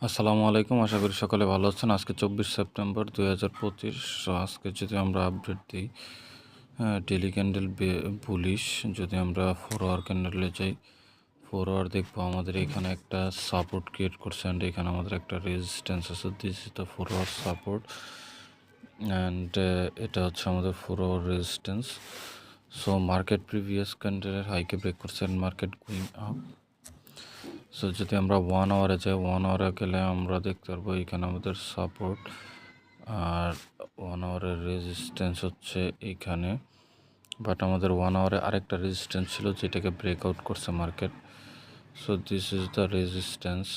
আসসালামু আলাইকুম। আশা করি সকলে ভালো আছেন। আজকে 24 সেপ্টেম্বর 2025। আজকে যদি আমরা আপডেট দিই, ডেইলি ক্যান্ডেল বুলিশ। যদি আমরা 4 আওয়ার ক্যান্ডেলে যাই, 4 আওয়ার দেখবো আমাদের এখানে একটা সাপোর্ট ক্রিয়েট করছে অ্যান্ড এখানে আমাদের একটা রেজিস্ট্যান্স আছে। This is the 4 hour support and এটা হচ্ছে আমাদের 4 hour resistance. So market previous ক্যান্ডেলের হাইকে ব্রেক করছে and market going up. So যদি আমরা 1 আওয়ারে যাই, 1 আওয়ারে গেলে আমরা দেখতে পারবো এখানে আমাদের সাপোর্ট আর 1 আওয়ারের রেজিস্ট্যান্স হচ্ছে এইখানে। বাট আমাদের 1 আওয়ারে আরেকটা রেজিস্ট্যান্স ছিল যেটাকে ব্রেকআউট করছে market. So this is the resistance.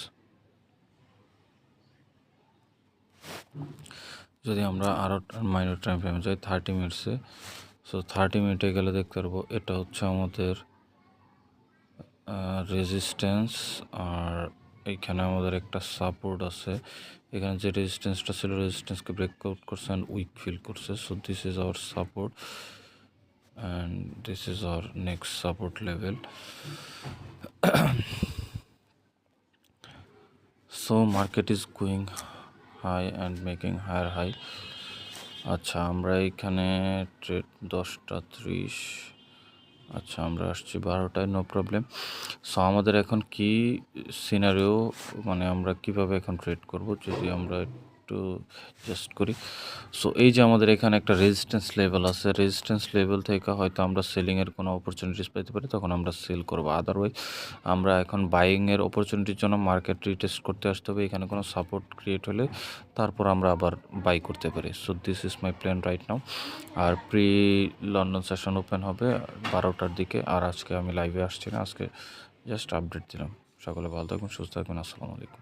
যদি আমরা আরও মাইনর টাইম ফ্রেমে যাই 30 মিনিটসে, সো 30 মিনিটে গেলে দেখতে পারবো এটা হচ্ছে আমাদের রেজিস্ট্যান্স আর এইখানে আমাদের একটা সাপোর্ট আছে। এখানে যে রেজিস্ট্যান্সটা ছিল রেজিস্ট্যান্সকে ব্রেকআউট করছে অ্যান্ড উইক ফিল করছে। So this is our support and this is our next support level. So market is going high and making higher high. আচ্ছা, আমরা এখানে ট্রেড 10:30, আচ্ছা আমরা আসছি 12টায়, নো প্রবলেম। সো আমাদের এখন কি সিনারিও, মানে আমরা কিভাবে এখন ট্রেড করব যদি আমরা একটু জাস্ট করি। সো এই যে আমাদের এখানে একটা রেজিস্ট্যান্স লেভেল আছে, রেজিস্ট্যান্স লেভেল থেকে হয়তো আমরা সেলিংয়ের কোনো অপরচুনিটিস পেতে পারি, তখন আমরা সেল করব। আদারওয়াইজ আমরা এখন বাইংয়ের অপরচুনিটির জন্য মার্কেট রিটেস্ট করতে আসতে হবে। এখানে কোনো সাপোর্ট ক্রিয়েট হলে তারপর আমরা আবার বাই করতে পারি। So this is my plan right now. আর প্রি লন্ডন সেশন ওপেন হবে 12টার দিকে। আর আজকে আমি লাইভে আসছি না, আজকে জাস্ট আপডেট দিলাম। সকলে ভালো থাকবেন, সুস্থ থাকবেন। আসসালামু আলাইকুম।